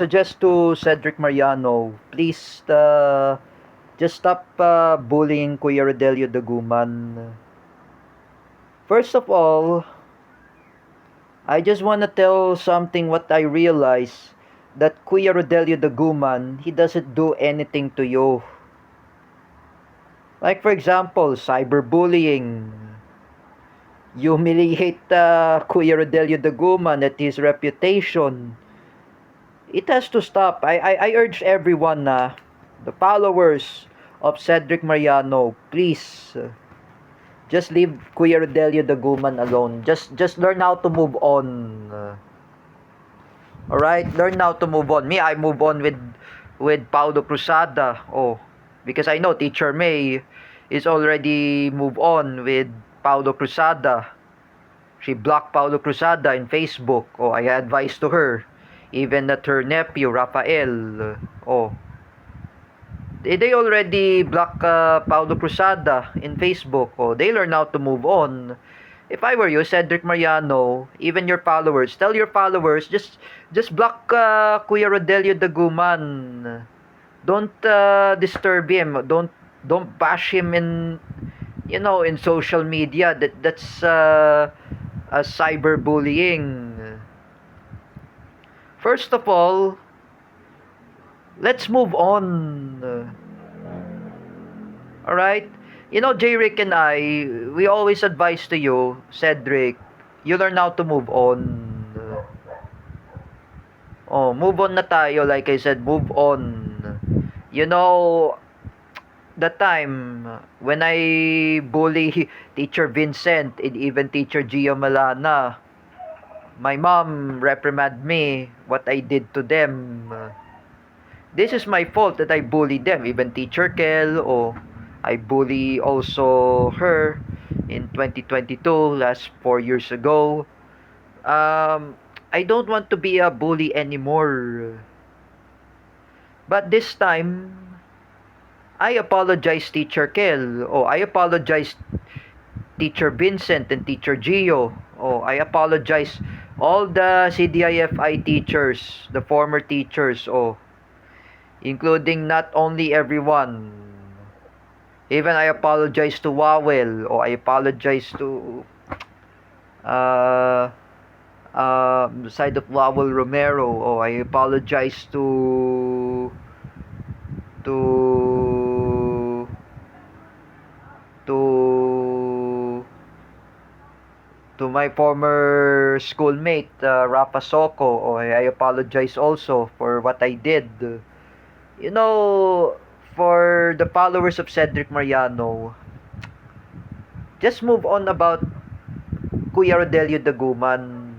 suggest to Cedric Mariano, please just stop bullying Kuya Rodelio Daguman. First of all, I just want to tell something what I realize that Kuya Rodelio Daguman, he doesn't do anything to you. Like for example, cyberbullying. You humiliate Kuya Rodelio Daguman at his reputation. It has to stop. I urge everyone the followers of Cedric Mariano, please just leave Kuya Rodelio Daguman alone. Just learn how to move on. Alright? Learn how to move on. Me, I move on with Paulo Cruzada. Oh, because I know Teacher May is already move on with Paulo Cruzada. She blocked Paulo Cruzada in Facebook. Oh, I advised to her. Even that her nephew, Rafael, they already blocked Paulo Cruzada in Facebook. They learn how to move on. If I were you, Cedric Mariano, even your followers, tell your followers, just block Kuya Rodelio Daguman. Don't disturb him. Don't bash him in social media. That's a cyberbullying. First of all, let's move on. Alright? J-Rick and I, we always advise to you, Cedric, you learn how to move on. Move on na tayo. Like I said, move on. That time, when I bully Teacher Vincent and even Teacher Gio Malana, my mom reprimanded me what I did to them. This is my fault that I bullied them. Even Teacher Kel, I bully also her in 2022, last 4 years ago. I don't want to be a bully anymore. But this time, I apologize Teacher Kel. I apologize Teacher Vincent and Teacher Gio. I apologize all the CDIFI teachers, the former teachers, including not only everyone. Even I apologize to Wawel, I apologize to side of Wawel Romero, I apologize to my former schoolmate, Rafa Soco. I apologize also for what I did. For the followers of Cedric Mariano, just move on about Kuya Rodelio Daguman.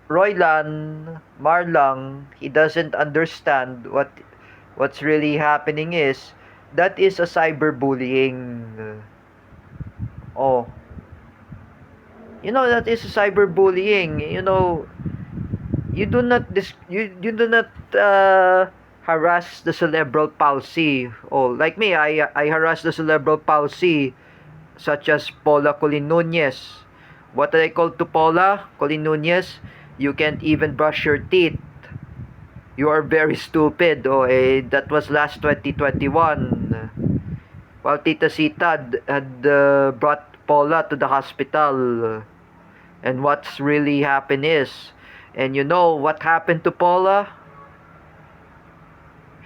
Roylan, Marlang, he doesn't understand what's really happening is that is a cyberbullying. That is a cyberbullying. You do not harass the cerebral palsy. Like me, I harass the cerebral palsy, such as Paula Colin Nunez. What did I call to Paula Colin Nunez? You can't even brush your teeth. You are very stupid. That was last 2021. While Tita Sita had brought Paula to the hospital. And what's really happened is, and you know what happened to Paula?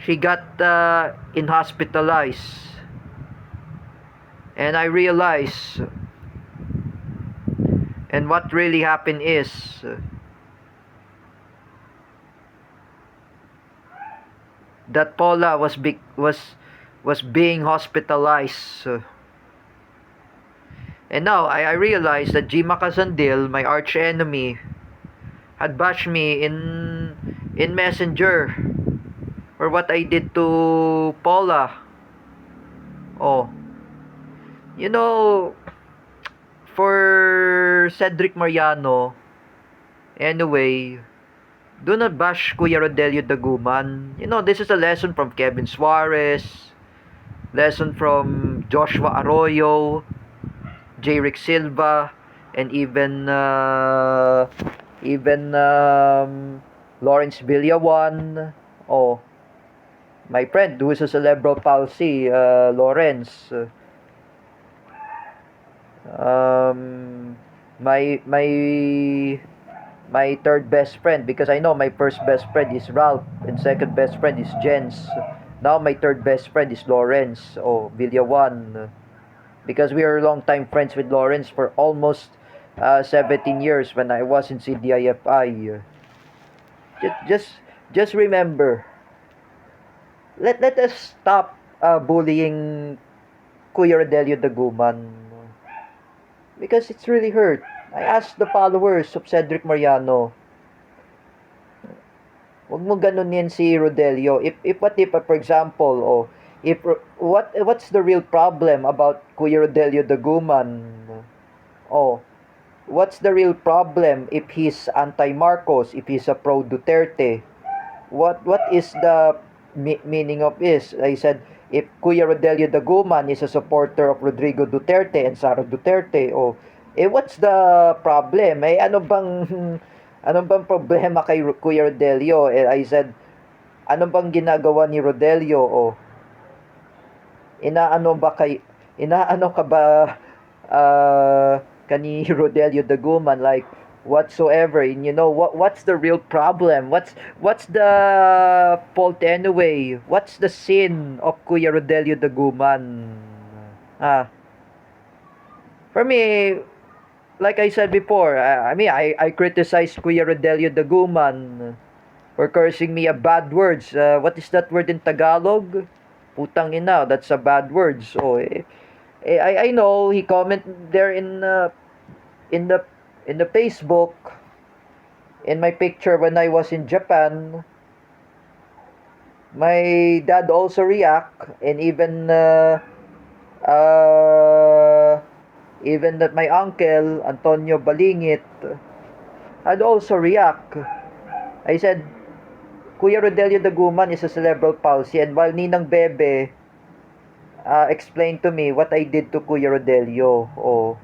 She got hospitalized. And I realized, and what really happened is, that Paula was being hospitalized. And now I realized that Gima Casandil, my arch enemy, had bashed me in Messenger for what I did to Paula. For Cedric Mariano, anyway, do not bash Kuya Rodelio Daguman. This is a lesson from Kevin Suarez, lesson from Joshua Arroyo, J. Rick Silva, and even even Lawrence Villawan, oh, my friend who is a cerebral palsy, Lawrence, um, my third best friend, because I know my first best friend is Ralph and second best friend is Jens. Now my third best friend is Lawrence or Villawan, because we are longtime friends with Lawrence for almost 17 years when I was in CDIFI. Just just just remember, let us stop bullying Kuya Rodelio Daguman, because it's really hurt. I asked the followers of Cedric Mariano, wag mo ganunin si Rodelio. If what if for example, if what's the real problem about Kuya Rodelio Daguman? Oh, what's the real problem if he's anti-Marcos, if he's a pro-Duterte? What is the meaning of this? I said, if Kuya Rodelio Daguman is a supporter of Rodrigo Duterte and Sara Duterte, what's the problem? Ano bang problema kay Kuya Rodelio? I said, ano bang ginagawa ni Rodelio? Inaano ba kay inaano ka ba kani Rodelio Daguman, like whatsoever, and you know what's the real problem, what's the fault anyway, what's the sin of Kuya Rodelio Daguman? ah for me, like I said before, I criticized Kuya Rodelio Daguman for cursing me a bad words. What is that word in Tagalog? Putang ina, that's a bad words. I know he commented there in the in the Facebook, in my picture when I was in Japan. My dad also react, and uh, even that my uncle Antonio Balingit had also react. I said, Kuya Rodelio Daguman is a cerebral palsy, and while Ninang Bebe explained to me what I did to Kuya Rodelio,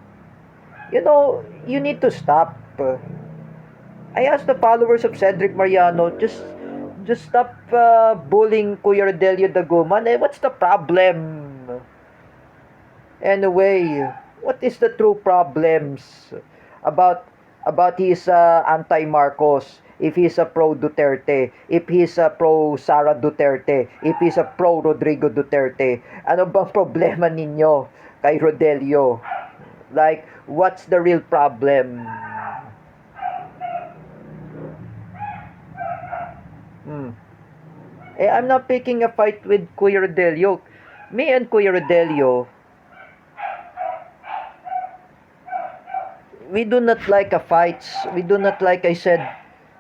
you know, you need to stop. I asked the followers of Cedric Mariano, just stop bullying Kuya Rodelio Daguman. What's the problem? Anyway, what is the true problems about his anti-Marcos? If he's a pro Duterte, if he's a pro Sara Duterte, if he's a pro Rodrigo Duterte, ano bang problema ninyo kay Rodelio? Like, what's the real problem? Hmm. I'm not picking a fight with Kuya Rodelio. Me and Kuya Rodelio, we do not like a fights. We do not like, I said,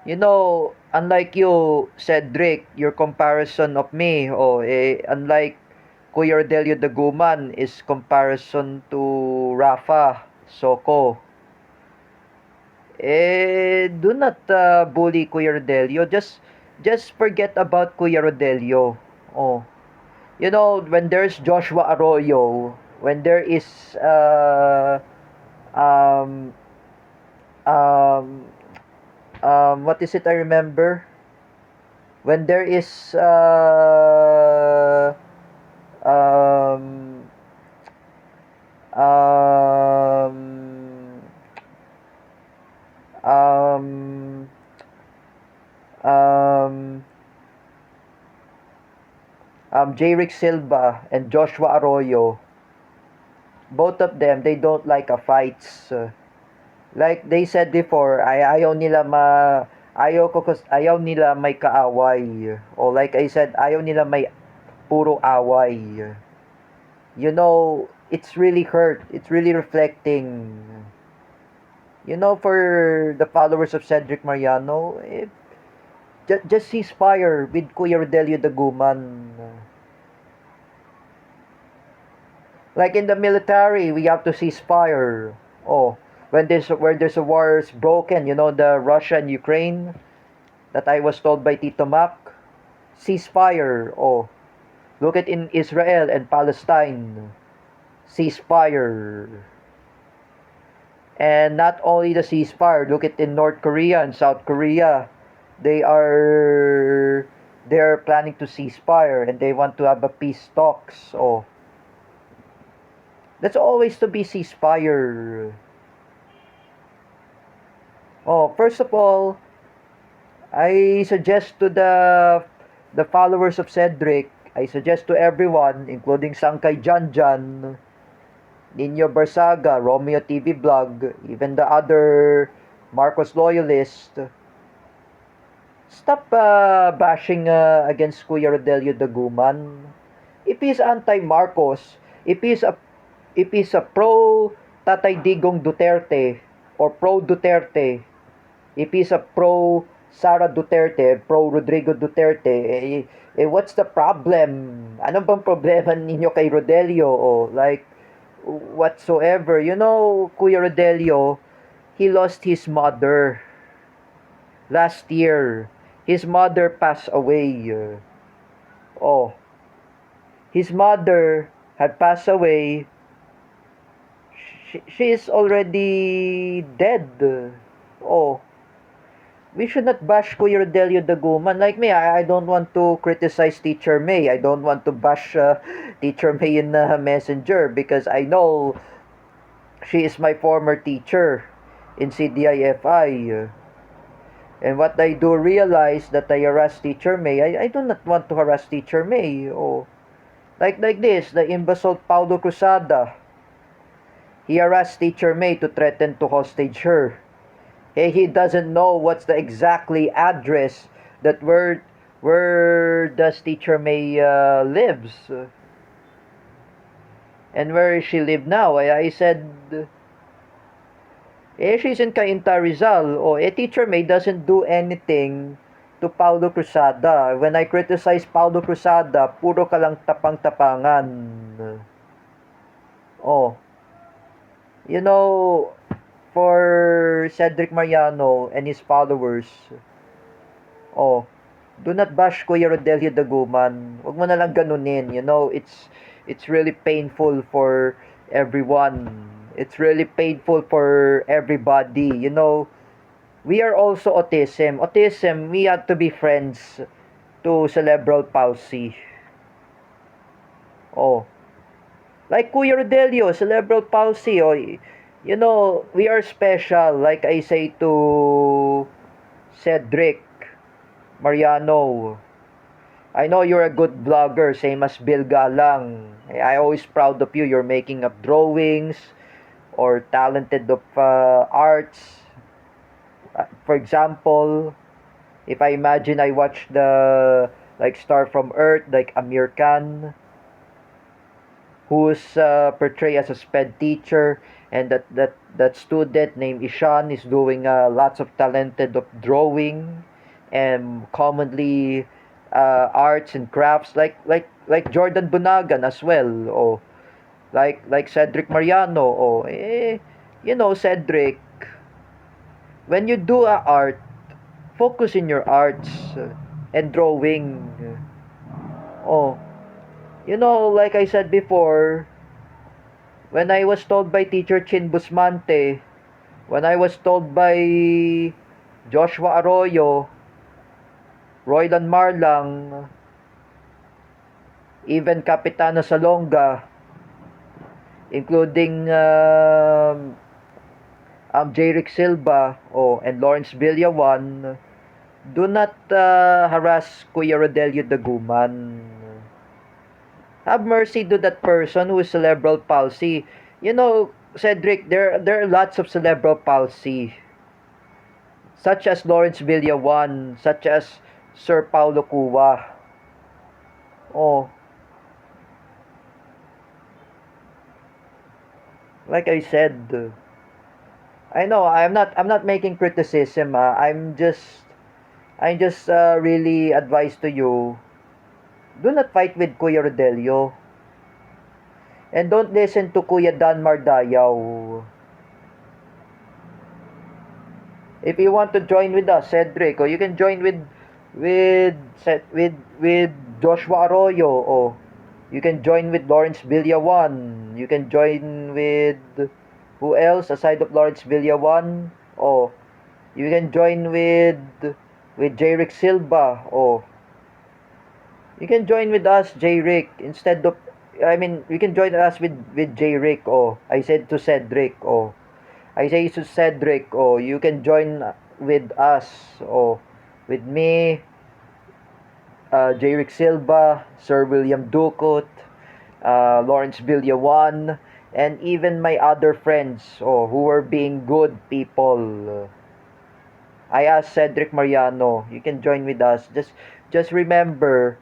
you know, unlike you, Cedric, your comparison of me, unlike Kuya Rodelio Daguman is comparison to Rafa Soko. Do not bully Kuya Rodelio. Just forget about Kuya Rodelio. Oh, you know, when there's Joshua Arroyo, when there is um um what is it I remember, when there is um um um um Jerick Silva and Joshua Arroyo, both of them, they don't like a fights. Like they said before, ayaw nila ayaw nila may kaaway. O like I said, ayaw nila may puro away. You know, it's really hurt. It's really reflecting. You know, for the followers of Cedric Mariano, just ceasefire with Kuya Rodelio Daguman. Like in the military, we have to ceasefire. When there's a war is broken, you know, the Russia and Ukraine that I was told by Tito Mac, ceasefire. Look at in Israel and Palestine, ceasefire. And not only the ceasefire, look at in North Korea and South Korea. They are they're planning to ceasefire and they want to have a peace talks. Oh, that's always to be ceasefire. Oh, first of all, I suggest to the followers of Cedric, I suggest to everyone, including Sangkay Janjan, Nino Barsaga, Romeo TV Vlog, even the other Marcos loyalists, stop bashing against Kuya Rodelio Daguman. If he's anti-Marcos, if he's a pro Tatay Digong Duterte or pro Duterte, if he's a pro Sara Duterte, pro Rodrigo Duterte, what's the problem? Ano bang problema ninyo kay Rodelio? O like, whatsoever. You know, Kuya Rodelio, he lost his mother last year. His mother passed away. Oh, his mother had passed away. She is already dead. Oh, we should not bash Kuya Rodelio Daguman. Like me, I don't want to criticize Teacher May. I don't want to bash Teacher May in Messenger because I know she is my former teacher in CDIFI. And what I do realize that I harass Teacher May, I do not want to harass Teacher May. Oh, like this, the imbecile Paulo Cruzada. He harassed Teacher May to threaten to hostage her. He doesn't know what's the exactly address that where does Teacher May lives and where she live now. I said she's in Cainta Rizal. Teacher May doesn't do anything to Paulo Cruzada. When I criticize Paulo Cruzada, puro ka lang tapang-tapangan. Oh, you know, for Cedric Mariano and his followers, oh, do not bash Kuya Rodelio Daguman. Huwag mo na lang ganunin. You know, it's really painful for everyone. It's really painful for everybody. You know, we are also autism. Autism, we have to be friends to cerebral palsy. Oh, like Kuya Rodelio, cerebral palsy. Oh, you know, we are special. Like I say to Cedric Mariano, I know you're a good vlogger, same as Bill Galang. I always proud of you. You're making up drawings or talented of arts. For example, if I imagine I watch the like Star from Earth, like Amir Khan, who's portrayed as a sped teacher, and that student named Ishan is doing lots of talented of drawing and commonly arts and crafts like Jordan Bunagan as well, or like Cedric Mariano, or you know, Cedric, when you do art, focus in your arts and drawing. Oh, you know, like I said before, when I was told by Teacher Chin Busmante, when I was told by Joshua Arroyo, Roylan Marlang, even Capitano Salonga, including Jeric Silva, and Lawrence Villawan, do not harass Kuya Rodelio Daguman. Have mercy to that person who is cerebral palsy. You know, Cedric, there are lots of cerebral palsy, such as Lawrence Villawan, such as Sir Paulo Cuva. Oh, like I said, I know I'm not making criticism. I'm just really advice to you. Do not fight with Kuya Rodelio. And don't listen to Kuya Dan Mardayaw. If you want to join with us, Cedric, or you can join with Joshua Arroyo, or you can join with Lawrence Villawan. You can join with Who else aside of Lawrence Villawan? Oh, you can join with J. Rick Silva. Oh, you can join with us, J. Rick, instead of, I mean, you can join us with J. Rick. Oh, I said to Cedric. Oh, I say to Cedric. Oh, you can join with us. Oh, with me, J. Rick Silva, Sir William Ducot, Lawrence Villawan, and even my other friends, oh, who were being good people. I asked Cedric Mariano, you can join with us. Just remember,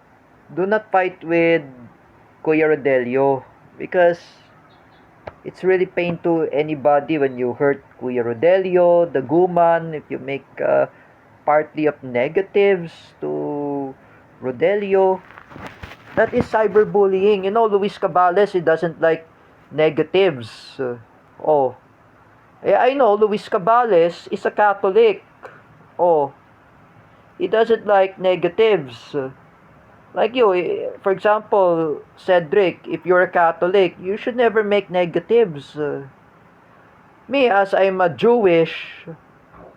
do not fight with Kuya Rodelio because it's really pain to anybody when you hurt Kuya Rodelio, the Guman, if you make partly of negatives to Rodelio. That is cyberbullying. You know, Luis Cabales, he doesn't like negatives. Oh, I know Luis Cabales is a Catholic. Oh, he doesn't like negatives. Like you, for example, Cedric, if you're a Catholic, you should never make negatives. Me, as I'm a Jewish,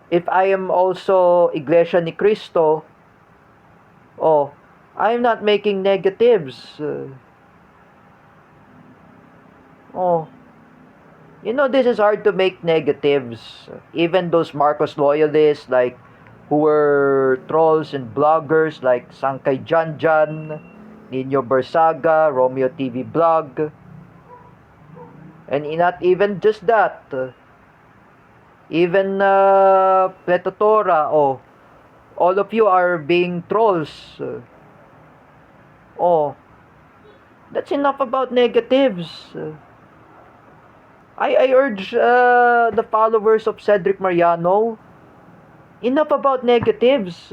if I am also Iglesia ni Cristo, oh, I'm not making negatives. Oh, you know, this is hard to make negatives. Even those Marcos loyalists, like, who were trolls and bloggers, like Sangkay Janjan, Nino Bersaga, Romeo TV Blog, and not even just that. Even Pletotora, oh, all of you are being trolls. Oh, that's enough about negatives. I urge the followers of Cedric Mariano, enough about negatives.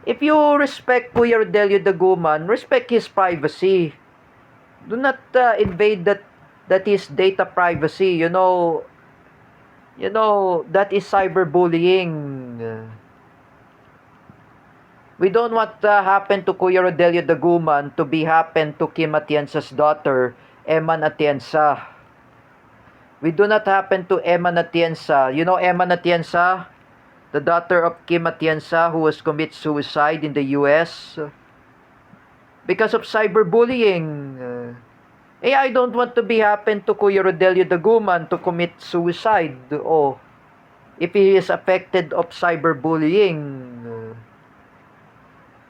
If you respect Kuya Rodelio Daguman, respect his privacy. Do not invade that is data privacy. You know that is cyberbullying. We don't want happen to Kuya Rodelio Daguman to be happen to Kim Atienza's daughter, Eman Atienza. We do not happen to Eman Atienza. You know Eman Atienza, the daughter of Kim Atienza, who was commit suicide in the US because of cyberbullying. I don't want to be happen to Kuya Rodelio Daguman to commit suicide. Oh, if he is affected of cyberbullying.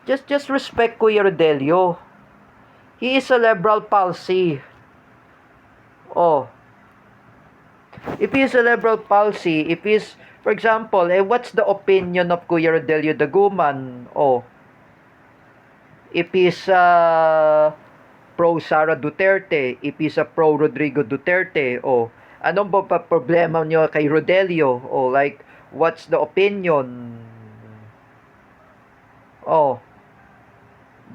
Just respect Kuya Rodelio. He is cerebral palsy. Oh, if he is cerebral palsy, if he's, for example, what's the opinion of Kuya Rodelio Daguman? Oh, if he's pro Sara Duterte, if he's a pro Rodrigo Duterte, oh, anong ba problema niyo kay Rodelio? Oh, like, what's the opinion? Oh,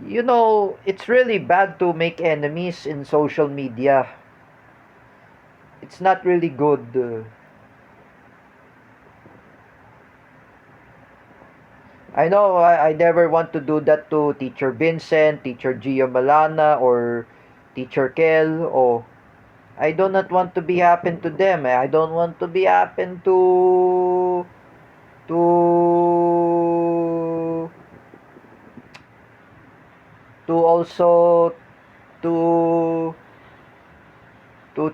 you know, it's really bad to make enemies in social media. It's not really good. I know I never want to do that to Teacher Vincent, Teacher Gio Malana, or Teacher Kel. Oh, I do not want to be happen to them. I don't want to be happen to also to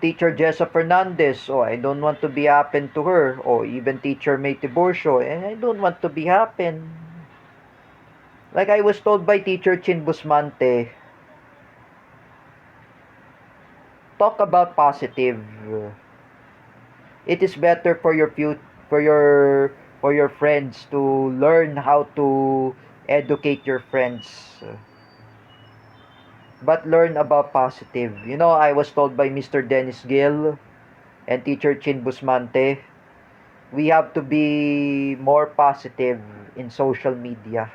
Teacher Jessa Fernandez. Oh, I don't want to be happen to her. Or even Teacher May Tiburcio. And I don't want to be happen. Like I was told by Teacher Chin Busmante, talk about positive. It is better for your for your friends to learn how to educate your friends. But learn about positive. You know, I was told by Mr. Dennis Gill and Teacher Chin Busmante, we have to be more positive in social media.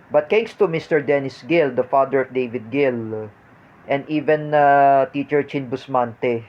But thanks to Mr. Dennis Gill, the father of David Gill, and even Teacher Chin Busmante,